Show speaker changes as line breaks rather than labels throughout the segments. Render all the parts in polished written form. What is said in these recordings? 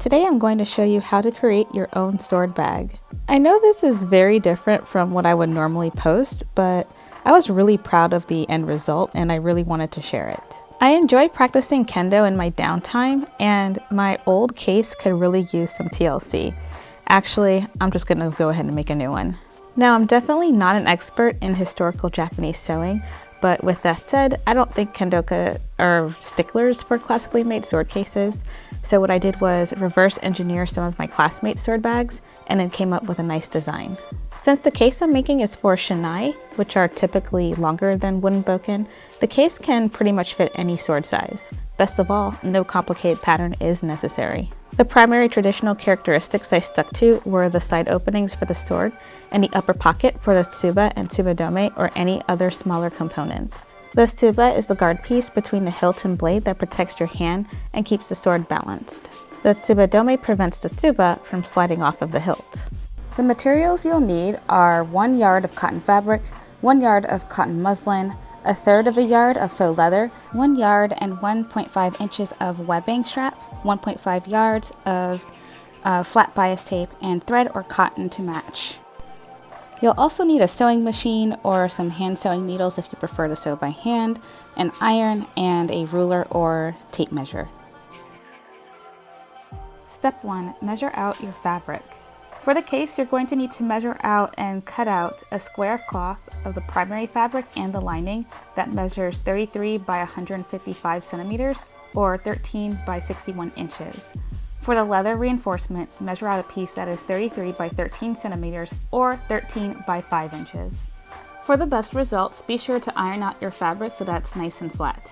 Today I'm going to show you how to create your own sword bag. I know this is very different from what I would normally post, but I was really proud of the end result and I really wanted to share it. I enjoy practicing kendo in my downtime, and my old case could really use some TLC. Actually, I'm just going to go ahead and make a new one. Now, I'm definitely not an expert in historical Japanese sewing, but with that said, I don't think kendoka are sticklers for classically made sword cases. So what I did was reverse engineer some of my classmates' sword bags and then came up with a nice design. Since the case I'm making is for Shinai, which are typically longer than wooden bokken, the case can pretty much fit any sword size. Best of all, no complicated pattern is necessary. The primary traditional characteristics I stuck to were the side openings for the sword and the upper pocket for the tsuba and tsubadome or any other smaller components. The tsuba is the guard piece between the hilt and blade that protects your hand and keeps the sword balanced. The tsubadome prevents the tsuba from sliding off of the hilt. The materials you'll need are 1 yard of cotton fabric, 1 yard of cotton muslin, 1/3 of a yard of faux leather, 1 yard and 1.5 inches of webbing strap, 1.5 yards of flat bias tape, and thread or cotton to match. You'll also need a sewing machine or some hand sewing needles if you prefer to sew by hand, an iron, and a ruler or tape measure. Step 1. Measure out your fabric. For the case, you're going to need to measure out and cut out a square cloth of the primary fabric and the lining that measures 33 by 155 centimeters or 13 by 61 inches. For the leather reinforcement, measure out a piece that is 33 by 13 centimeters or 13 by 5 inches. For the best results, be sure to iron out your fabric so that's nice and flat.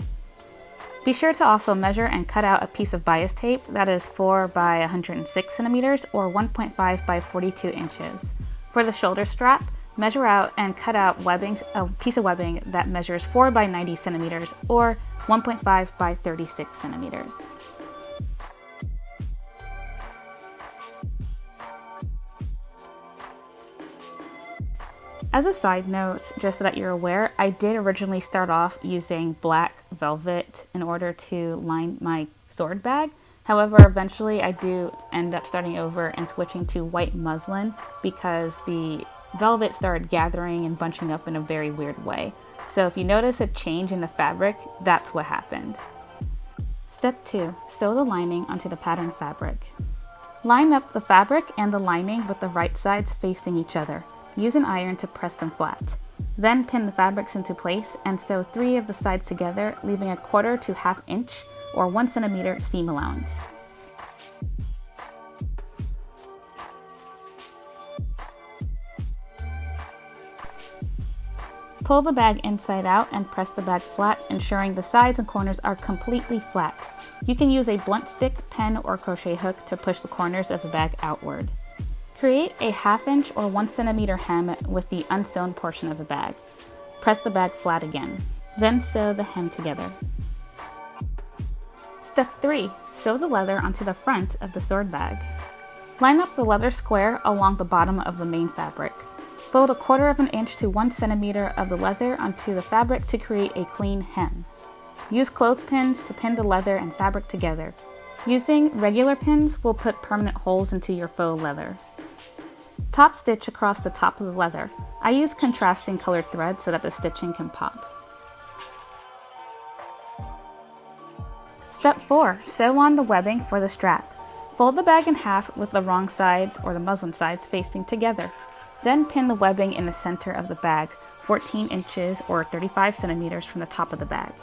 Be sure to also measure and cut out a piece of bias tape that is 4 by 106 centimeters or 1.5 by 42 inches. For the shoulder strap, measure out and cut out a piece of webbing that measures 4 by 90 centimeters or 1.5 by 36 centimeters. As a side note, just so that you're aware, I did originally start off using black velvet in order to line my sword bag. However, eventually I do end up starting over and switching to white muslin because the velvet started gathering and bunching up in a very weird way. So if you notice a change in the fabric, that's what happened. Step 2. Sew the lining onto the pattern fabric. Line up the fabric and the lining with the right sides facing each other. Use an iron to press them flat. Then pin the fabrics into place and sew 3 of the sides together, leaving a 1/4 to 1/2 inch or 1 centimeter seam allowance. Pull the bag inside out and press the bag flat, ensuring the sides and corners are completely flat. You can use a blunt stick, pen, or crochet hook to push the corners of the bag outward. Create a 1/2 inch or 1 centimeter hem with the unsewn portion of the bag. Press the bag flat again. Then sew the hem together. Step 3. Sew the leather onto the front of the sword bag. Line up the leather square along the bottom of the main fabric. Fold a 1/4 inch to 1 centimeter of the leather onto the fabric to create a clean hem. Use clothespins to pin the leather and fabric together. Using regular pins will put permanent holes into your faux leather. Top stitch across the top of the leather. I use contrasting colored thread so that the stitching can pop. Step 4. Sew on the webbing for the strap. Fold the bag in half with the wrong sides or the muslin sides facing together. Then pin the webbing in the center of the bag, 14 inches or 35 centimeters from the top of the bag.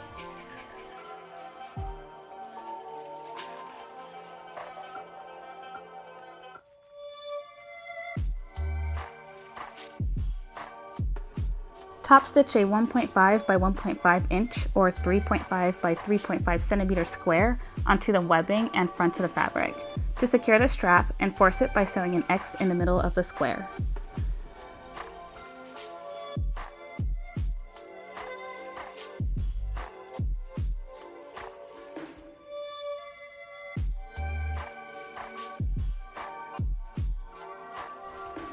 Top stitch a 1.5 by 1.5 inch or 3.5 by 3.5 centimeter square onto the webbing and front of the fabric. To secure the strap, enforce it by sewing an X in the middle of the square.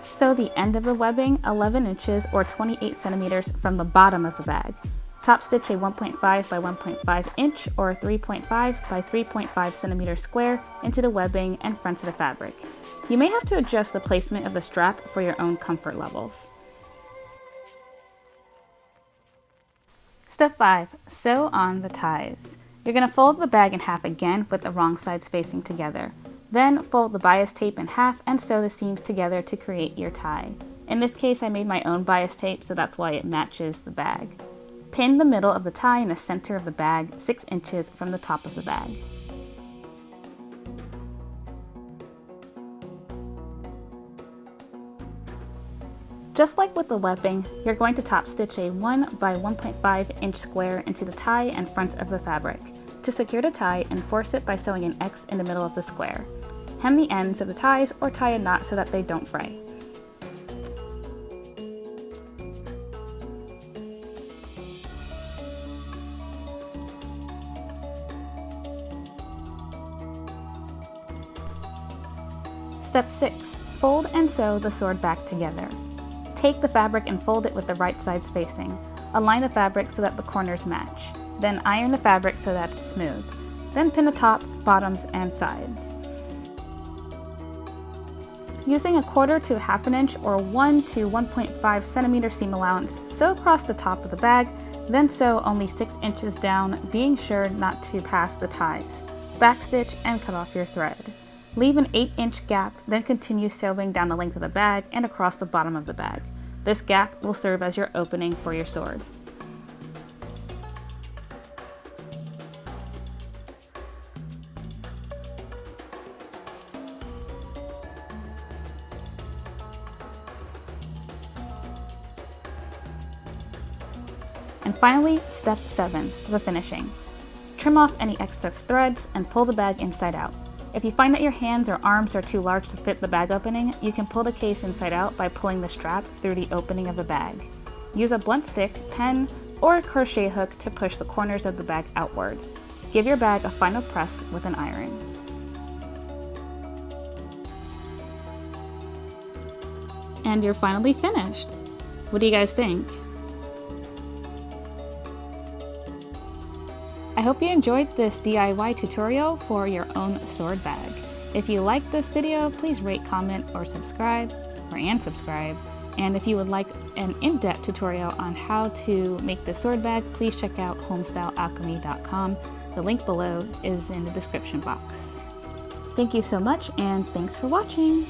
Sew the end of the webbing 11 inches or 28 centimeters from the bottom of the bag. Top stitch a 1.5 by 1.5 inch or 3.5 by 3.5 centimeter square into the webbing and front of the fabric. You may have to adjust the placement of the strap for your own comfort levels. Step 5. Sew on the ties. You're going to fold the bag in half again with the wrong sides facing together. Then fold the bias tape in half and sew the seams together to create your tie. In this case, I made my own bias tape, so that's why it matches the bag. Pin the middle of the tie in the center of the bag 6 inches from the top of the bag. Just like with the webbing, you're going to top stitch a 1 by 1.5 inch square into the tie and front of the fabric. To secure the tie, enforce it by sewing an X in the middle of the square. Hem the ends of the ties or tie a knot so that they don't fray. Step 6. Fold and sew the sword back together. Take the fabric and fold it with the right sides facing. Align the fabric so that the corners match. Then iron the fabric so that it's smooth. Then pin the top, bottoms, and sides. Using a 1/4 to 1/2 inch or 1 to 1.5 centimeter seam allowance, sew across the top of the bag, then sew only 6 inches down, being sure not to pass the ties. Backstitch and cut off your thread. Leave an 8-inch gap, then continue sewing down the length of the bag and across the bottom of the bag. This gap will serve as your opening for your sword. And finally, step 7, the finishing. Trim off any excess threads and pull the bag inside out. If you find that your hands or arms are too large to fit the bag opening, you can pull the case inside out by pulling the strap through the opening of the bag. Use a blunt stick, pen, or a crochet hook to push the corners of the bag outward. Give your bag a final press with an iron. And you're finally finished. What do you guys think? I hope you enjoyed this DIY tutorial for your own sword bag. If you liked this video, please rate, comment, or subscribe, and subscribe. And if you would like an in-depth tutorial on how to make this sword bag, please check out homestylealchemy.com. The link below is in the description box. Thank you so much, and thanks for watching!